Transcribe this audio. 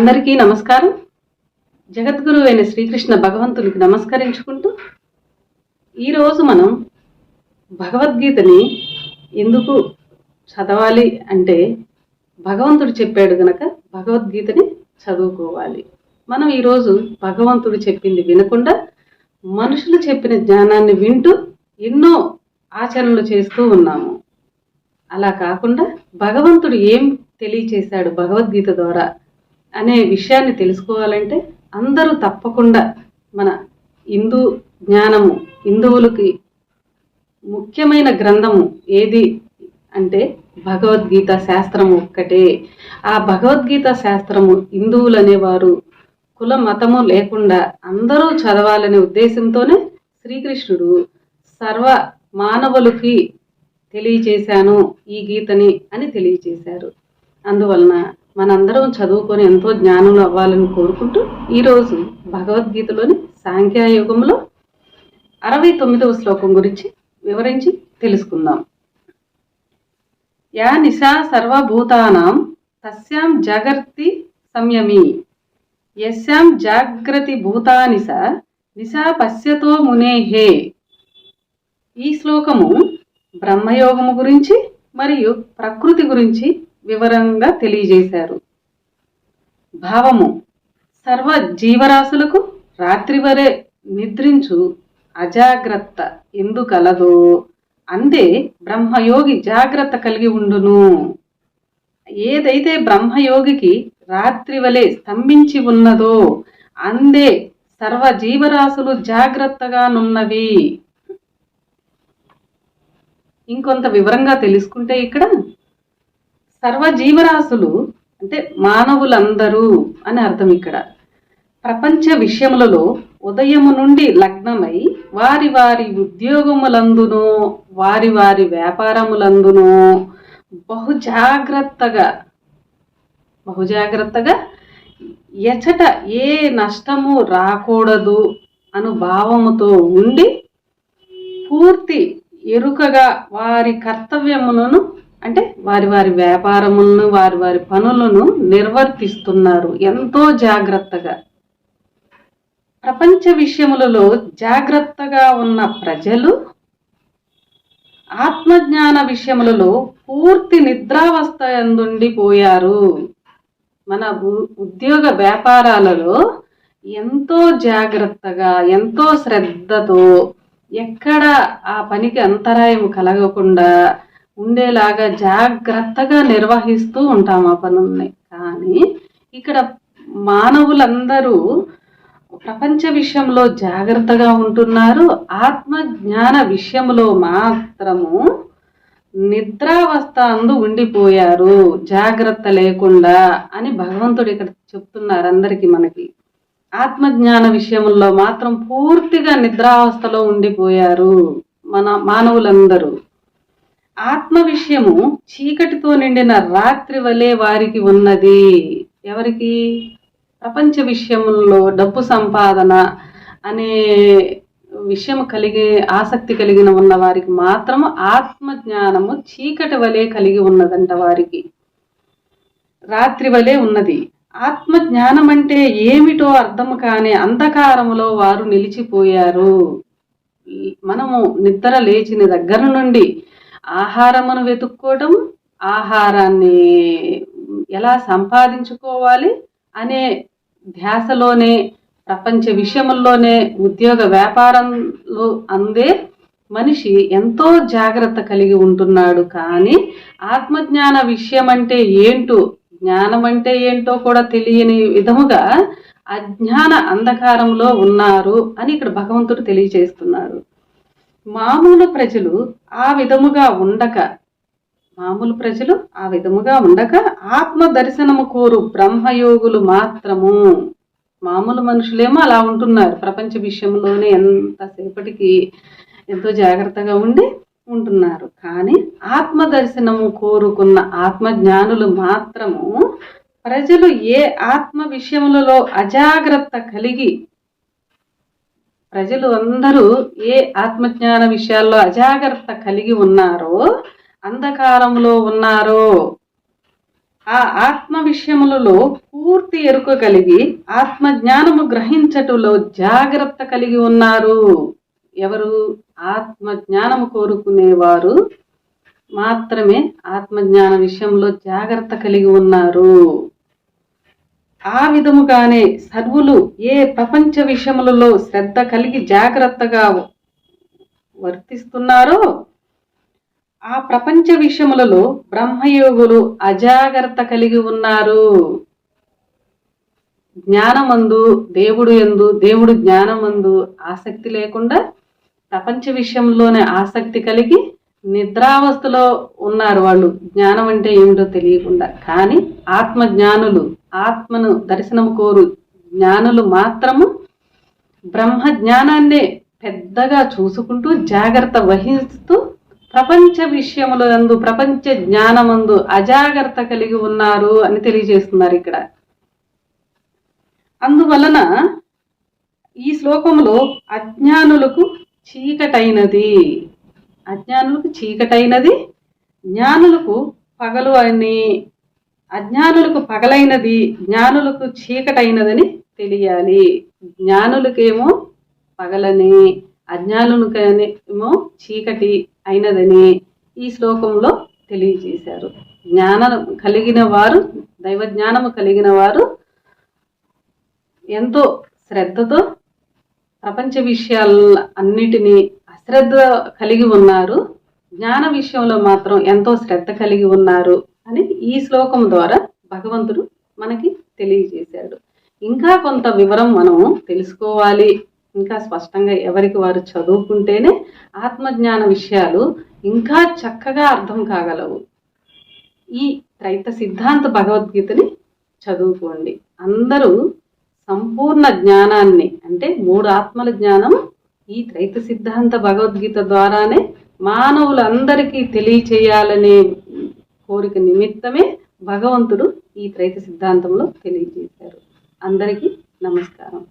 అందరికీ నమస్కారం. జగద్గురు అయిన శ్రీకృష్ణ భగవంతునికి నమస్కరించుకుంటూ ఈరోజు మనం భగవద్గీతని ఎందుకు చదవాలి అంటే భగవంతుడు చెప్పాడు గనక భగవద్గీతని చదువుకోవాలి. మనం ఈరోజు భగవంతుడు చెప్పింది వినకుండా మనుషులు చెప్పిన జ్ఞానాన్ని వింటూ ఎన్నో ఆచరణలు చేస్తూ ఉన్నాము. అలా కాకుండా భగవంతుడు ఏం తెలియచేశాడు భగవద్గీత ద్వారా అనే విషయాన్ని తెలుసుకోవాలంటే అందరూ తప్పకుండా మన హిందూ జ్ఞానము, హిందువులకి ముఖ్యమైన గ్రంథము ఏది అంటే భగవద్గీత శాస్త్రము ఒక్కటే. ఆ భగవద్గీత శాస్త్రము హిందువులు అనేవారు కుల మతము లేకుండా అందరూ చదవాలనే ఉద్దేశంతోనే శ్రీకృష్ణుడు సర్వ మానవులకి తెలియచేశాను ఈ గీతని అని తెలియచేశారు. అందువలన మనందరం చదువుకొని ఎంతో జ్ఞానులు అవ్వాలని కోరుకుంటూ ఈరోజు భగవద్గీతలోని సాంఖ్యయుగంలో 69వ శ్లోకం గురించి వివరించి తెలుసుకుందాం. యా నిశా సర్వభూతానాం తస్యాం జాగర్తి సంయమి యస్యాం జాగ్రతి భూతానిస నిశా పశ్యతో మునేహే. ఈ శ్లోకము బ్రహ్మయోగము గురించి మరియు ప్రకృతి గురించి వివరంగా తెలియజేశారు. భావము: సర్వ జీవరాశులకు రాత్రి వరే నిద్రించు అజాగ్రత్త ఎందుకలదో అందే బ్రహ్మయోగి జాగ్రత్త కలిగి ఉండును. ఏదైతే బ్రహ్మయోగికి రాత్రి వలె స్తంభించి ఉన్నదో అందే సర్వ జీవరాశులు జాగ్రత్తగానున్నవి. ఇంకొంత వివరంగా తెలుసుకుంటే ఇక్కడ సర్వజీవరాశులు అంటే మానవులందరూ అని అర్థం. ఇక్కడ ప్రపంచ విషయములలో ఉదయము నుండి లగ్నమై వారి వారి ఉద్యోగములందునో వారి వారి వ్యాపారములందునో బహుజాగ్రత్తగా ఎచట ఏ నష్టము రాకూడదు అను భావముతో ఉండి పూర్తి ఎరుకగా వారి కర్తవ్యములను అంటే వారి వారి వ్యాపారములను వారి వారి పనులను నిర్వర్తిస్తున్నారు ఎంతో జాగ్రత్తగా. ప్రపంచ విషయములలో జాగ్రత్తగా ఉన్న ప్రజలు ఆత్మజ్ఞాన విషయములలో పూర్తి నిద్రావస్థ ఎందుండిపోయారు. మన ఉద్యోగ వ్యాపారాలలో ఎంతో జాగ్రత్తగా ఎంతో శ్రద్ధతో ఎక్కడ ఆ పనికి అంతరాయం కలగకుండా ఉండేలాగా జాగ్రత్తగా నిర్వహిస్తూ ఉంటాం ఆ పనుల్ని. కానీ ఇక్కడ మానవులందరూ ప్రపంచ విషయంలో జాగ్రత్తగా ఉంటున్నారు, ఆత్మజ్ఞాన విషయంలో మాత్రము నిద్రావస్థ అందు ఉండిపోయారు జాగ్రత్త లేకుండా అని భగవంతుడు ఇక్కడ చెప్తున్నారు అందరికీ. మనకి ఆత్మజ్ఞాన విషయంలో మాత్రం పూర్తిగా నిద్రావస్థలో ఉండిపోయారు మన మానవులందరూ. ఆత్మ విషయము చీకటితో నిండిన రాత్రి వలె వారికి ఉన్నది. ఎవరికి? ప్రపంచ విషయంలో డబ్బు సంపాదన అనే విషయం ఆసక్తి కలిగిన ఉన్న వారికి మాత్రము ఆత్మ జ్ఞానము చీకటి వలె కలిగి ఉన్నదంట. వారికి రాత్రి వలె ఉన్నది. ఆత్మ జ్ఞానం అంటే ఏమిటో అర్థం కాని అంధకారములో వారు నిలిచిపోయారు. మనము నిద్ర లేచిన దగ్గర నుండి ఆహారమును వెతుక్కోవడం, ఆహారాన్ని ఎలా సంపాదించుకోవాలి అనే ధ్యాసలోనే ప్రపంచ విషయముల్లోనే ఉద్యోగ వ్యాపారంలో అందే మనిషి ఎంతో జాగ్రత్త కలిగి ఉంటున్నాడు. కానీ ఆత్మజ్ఞాన విషయం అంటే ఏంటో, జ్ఞానం అంటే ఏంటో కూడా తెలియని విధముగా అజ్ఞాన అంధకారంలో ఉన్నారు అని ఇక్కడ భగవంతుడు తెలియజేస్తున్నారు. మామూలు ప్రజలు ఆ విధముగా ఉండక ఆత్మ దర్శనము కోరు బ్రహ్మయోగులు మాత్రము. మామూలు మనుషులేమో అలా ఉంటున్నారు, ప్రపంచ విషయంలోనే ఎంతసేపటికి ఎంతో జాగ్రత్తగా ఉంటున్నారు. కానీ ఆత్మ దర్శనము కోరుకున్న ఆత్మజ్ఞానులు మాత్రము ప్రజలు ఏ ఆత్మ విషయములలో అజాగ్రత్త కలిగి ప్రజలు అందరూ ఏ ఆత్మజ్ఞాన విషయాల్లో అజాగ్రత్త కలిగి ఉన్నారో, అంధకారంలో ఉన్నారో ఆ ఆత్మ విషయములలో పూర్తి ఎరుక కలిగి ఆత్మ జ్ఞానము గ్రహించటంలో జాగ్రత్త కలిగి ఉన్నారు. ఎవరు? ఆత్మ జ్ఞానము కోరుకునేవారు మాత్రమే ఆత్మజ్ఞాన విషయంలో జాగ్రత్త కలిగి ఉన్నారు. ఆ విధముగానే సర్వులు ఏ ప్రపంచ విషయములలో శ్రద్ధ కలిగి జాగ్రత్తగా వర్తిస్తున్నారో ఆ ప్రపంచ విషయములలో బ్రహ్మయోగులు అజాగ్రత్త కలిగి ఉన్నారు. జ్ఞానమందు దేవుడు జ్ఞానమందు ఆసక్తి లేకుండా ప్రపంచ విషయంలోనే ఆసక్తి కలిగి నిద్రావస్థలో ఉన్నారు. వాళ్ళు జ్ఞానం అంటే ఏమిటో తెలియకుండా. కానీ ఆత్మజ్ఞానులు, ఆత్మను దర్శనం కోరు జ్ఞానులు మాత్రము బ్రహ్మ జ్ఞానాన్నే పెద్దగా చూసుకుంటూ జాగ్రత్త వహిస్తూ ప్రపంచ విషయములందు, ప్రపంచ జ్ఞానమందు అజాగ్రత్త కలిగి ఉన్నారు అని తెలియజేస్తున్నారు ఇక్కడ. అందువలన ఈ శ్లోకంలో అజ్ఞానులకు చీకటైనది, జ్ఞానులకు పగలు అని, అజ్ఞానులకు పగలైనది, జ్ఞానులకు చీకటైనదని తెలియాలి. జ్ఞానులకేమో పగలని, అజ్ఞానులకేమో చీకటి అయినదని ఈ శ్లోకంలో తెలియజేశారు. జ్ఞానం కలిగిన వారు, దైవ జ్ఞానము కలిగిన వారు ఎంతో శ్రద్ధతో ప్రపంచ విషయాల అన్నిటినీ అశ్రద్ధ కలిగి ఉన్నారు. జ్ఞాన విషయంలో మాత్రం ఎంతో శ్రద్ధ కలిగి ఉన్నారు అని ఈ శ్లోకం ద్వారా భగవంతుడు మనకి తెలియజేశాడు. ఇంకా కొంత వివరం మనం తెలుసుకోవాలి, ఇంకా స్పష్టంగా ఎవరికి వారు చదువుకుంటేనే ఆత్మజ్ఞాన విషయాలు ఇంకా చక్కగా అర్థం కాగలవు. ఈ త్రైత సిద్ధాంత భగవద్గీతని చదువుకోండి. అందరూ సంపూర్ణ జ్ఞానాన్ని, అంటే 3 ఆత్మల జ్ఞానం ఈ త్రైత సిద్ధాంత భగవద్గీత ద్వారానే మానవులందరికీ తెలియచేయాలనే కోరిక నిమిత్తమే భగవంతుడు ఈ త్రైత సిద్ధాంతంలో తెలియజేశారు. అందరికీ నమస్కారం.